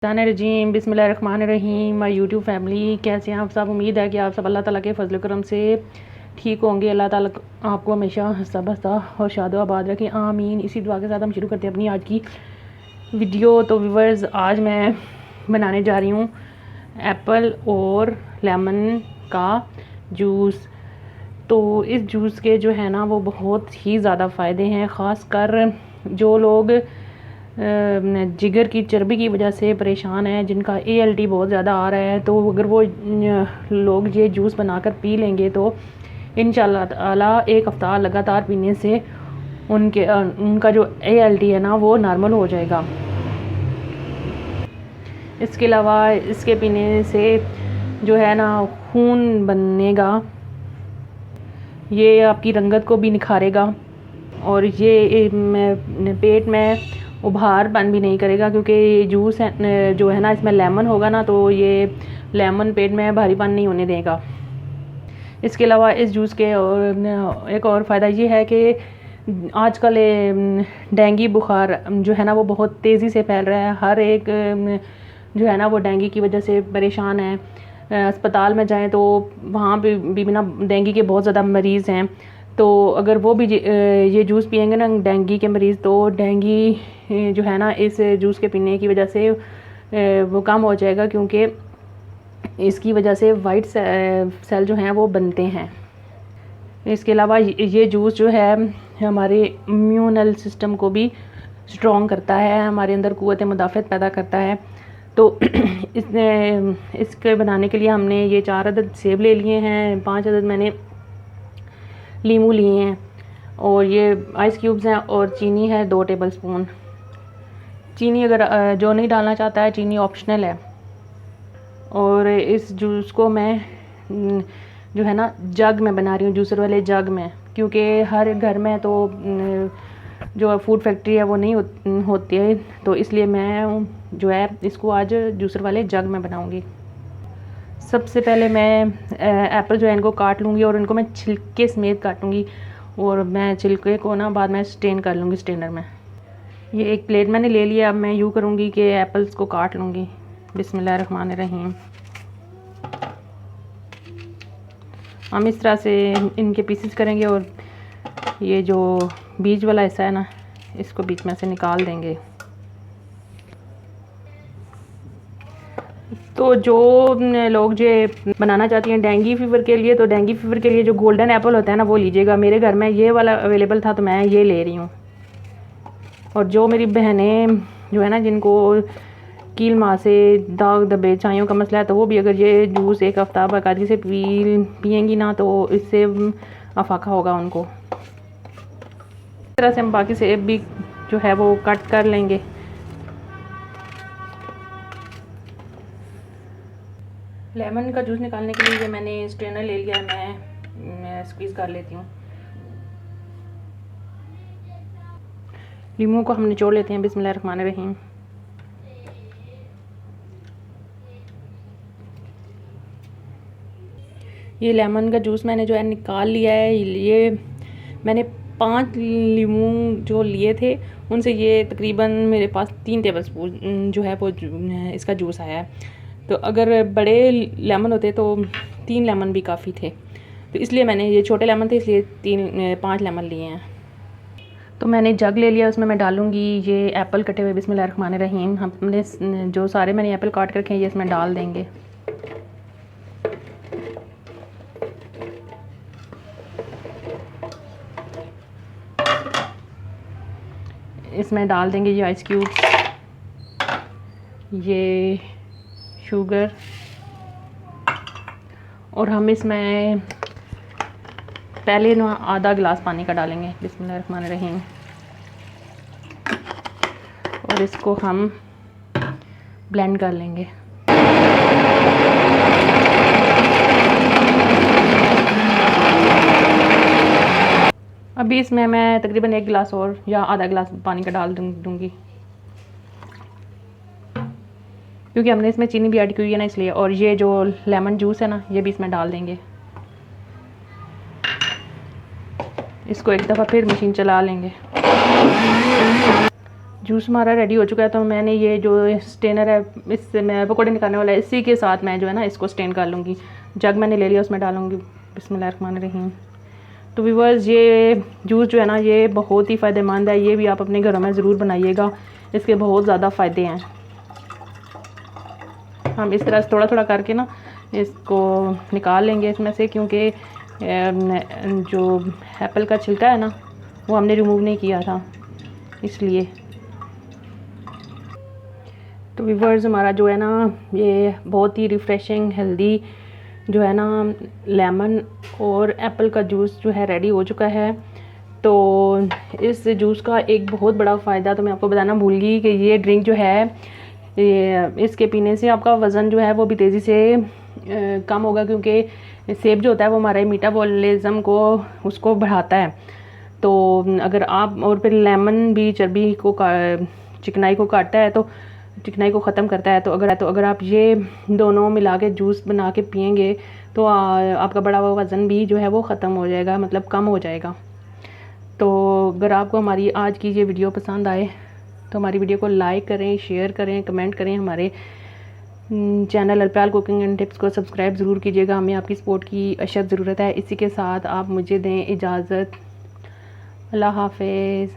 रजीम बिस्मिल्लाहिर्रहमानिर्रहीम। My YouTube family, कैसे हैं आप सब। उम्मीद है कि आप सब अल्लाह ताला के फजल करम से ठीक होंगे। अल्लाह ताला आपको हमेशा हंसता बसता और शादोआबाद रखें, आमीन। इसी दुआ के साथ हम शुरू करते हैं अपनी आज की वीडियो। तो व्यूअर्स, आज मैं बनाने जा रही हूँ एप्पल और लेमन का जूस। तो इस जूस के जो है ना वो बहुत ही ज़्यादा फ़ायदे हैं, ख़ास कर जो लोग जिगर की चर्बी की वजह से परेशान हैं, जिनका ALT बहुत ज़्यादा आ रहा है। तो अगर वो लोग ये जूस बनाकर पी लेंगे तो इंशाल्लाह ताला एक हफ़्ता लगातार पीने से उनका जो ALT है ना वो नॉर्मल हो जाएगा। इसके अलावा इसके पीने से जो है ना खून बनेगा, ये आपकी रंगत को भी निखारेगा और ये पेट में उभारपन भी नहीं करेगा, क्योंकि ये जूस है जो है ना इसमें लेमन होगा ना, तो ये लेमन पेट में भारीपन नहीं होने देगा। इसके अलावा इस जूस के और एक और फ़ायदा ये है कि आजकल डेंगू बुखार जो है ना वो बहुत तेज़ी से फैल रहा है। हर एक जो है ना वो डेंगू की वजह से परेशान है। अस्पताल में जाएं तो वहाँ पे भी ना डेंगू के बहुत ज़्यादा मरीज़ हैं। तो अगर वो भी ये जूस पियेंगे ना डेंगू के मरीज़, तो डेंगू जो है ना इस जूस के पीने की वजह से वो कम हो जाएगा, क्योंकि इसकी वजह से वाइट सेल जो हैं वो बनते हैं। इसके अलावा ये जूस जो है हमारे इम्यूनल सिस्टम को भी स्ट्रॉन्ग करता है, हमारे अंदर क़ुव्वत मुदाफ़अत पैदा करता है। तो इसके बनाने के लिए हमने ये 4 अदद सेब ले लिए हैं, 5 अदद मैंने लीमू लिए हैं और ये आइस क्यूब्स हैं और चीनी है 2 टेबलस्पून। चीनी अगर जो नहीं डालना चाहता है, चीनी ऑप्शनल है। और इस जूस को मैं जो है ना जग में बना रही हूँ, जूसर वाले जग में, क्योंकि हर घर में तो जो फूड फैक्ट्री है वो नहीं होती है। तो इसलिए मैं जो है इसको आज जूसर वाले जग में बनाऊँगी। सबसे पहले मैं एप्पल जो है इनको काट लूँगी और इनको मैं छिलके समेत काटूँगी, और मैं छिलके को ना बाद में स्ट्रेन कर लूँगी स्ट्रेनर में। ये एक प्लेट मैंने ले लिया। अब मैं यूँ करूँगी कि एप्पल्स को काट लूँगी। बिस्मिल्लाहिर्रहमानिर्रहीम। हम इस तरह से इनके पीसेस करेंगे और ये जो बीज वाला हिस्सा है ना इसको बीच में से निकाल देंगे। तो जो लोग जो बनाना चाहती हैं डेंगू फीवर के लिए, तो डेंगू फीवर के लिए जो गोल्डन एप्पल होता है ना वो लीजिएगा। मेरे घर में ये वाला अवेलेबल था तो मैं ये ले रही हूँ। और जो मेरी बहनें जो है ना जिनको कील माँ से दाग धब्बे छाइयों का मसला है, तो वो भी अगर ये जूस एक हफ़्ता बाकायदगी से पियेंगी ना तो इससे अफाका होगा उनको। इस तरह से हम बाकी सेब भी जो है वो कट कर लेंगे। लेमन का जूस निकालने के लिए मैंने स्ट्रेनर ले लिया है, मैं स्क्वीज़ कर लेती हूँ। लीमू को हम निचोड़ लेते हैं। बिस्मिल्लाहिर्रहमानिर्रहीम। ये लेमन का जूस मैंने जो है निकाल लिया है। ये मैंने 5 लीमू जो लिए थे उनसे ये तकरीबन मेरे पास 3 टेबलस्पून जो है वो इसका जूस आया है। तो अगर बड़े लेमन होते तो 3 लेमन भी काफ़ी थे, तो इसलिए मैंने ये छोटे लेमन थे इसलिए 5 लेमन लिए हैं। तो मैंने जग ले लिया, उसमें मैं डालूँगी ये एप्पल कटे हुए। बिस्मिल्लाहिर्रहमानिर्रहीम। हमने जो सारे मैंने एप्पल काट कर रखे हैं ये इसमें डाल देंगे। इसमें डाल देंगे ये आइस क्यूब, ये शुगर, और हम इसमें पहले ना आधा गिलास पानी का डालेंगे। बिस्मिल्लाहिर्रहमानिर्रहीम। और इसको हम ब्लेंड कर लेंगे। अभी इसमें मैं तकरीबन 1 गिलास और या आधा गिलास पानी का डाल दूँगी, क्योंकि हमने इसमें चीनी भी ऐड की हुई है ना इसलिए। और ये जो लेमन जूस है ना ये भी इसमें डाल देंगे। इसको एक दफ़ा फिर मशीन चला लेंगे। जूस हमारा रेडी हो चुका है। तो मैंने ये जो स्टेनर है, इससे मैं पकौड़े निकालने वाला है, इसी के साथ मैं जो है ना इसको स्टेन कर लूँगी। जग मैंने ले लिया, उसमें डालूँगी। बिस्मिल्लाहिर्रहमानिर्रहीम। तो व्यूअर्स, ये जूस जो है ना ये बहुत ही फ़ायदेमंद है। ये भी आप अपने घरों में ज़रूर बनाइएगा, इसके बहुत ज़्यादा फ़ायदे हैं। हम इस तरह से थोड़ा थोड़ा करके ना इसको निकाल लेंगे इसमें से, क्योंकि जो एप्पल का छिलका है ना वो हमने रिमूव नहीं किया था, इसलिए। तो व्यूअर्स, हमारा जो है ना ये बहुत ही रिफ़्रेशिंग हेल्दी जो है ना लेमन और एप्पल का जूस जो है रेडी हो चुका है। तो इस जूस का एक बहुत बड़ा फ़ायदा तो मैं आपको बताना भूल गई कि ये ड्रिंक जो है ये इसके पीने से आपका वज़न जो है वो भी तेज़ी से कम होगा, क्योंकि सेब जो होता है वो हमारे मेटाबॉलिज्म को उसको बढ़ाता है। तो अगर आप, और फिर लेमन भी चर्बी को चिकनाई को काटता है, तो चिकनाई को ख़त्म करता है। तो अगर आप ये दोनों मिला के जूस बना के पियेंगे तो आपका बढ़ा हुआ वज़न भी जो है वो ख़त्म हो जाएगा, मतलब कम हो जाएगा। तो अगर आपको हमारी आज की ये वीडियो पसंद आए तो हमारी वीडियो को लाइक करें, शेयर करें, कमेंट करें। हमारे चैनल अल्पाल कुकिंग एंड टिप्स को सब्सक्राइब ज़रूर कीजिएगा, हमें आपकी सपोर्ट की अशद ज़रूरत है। इसी के साथ आप मुझे दें इजाज़त। अल्लाह हाफ़िज़।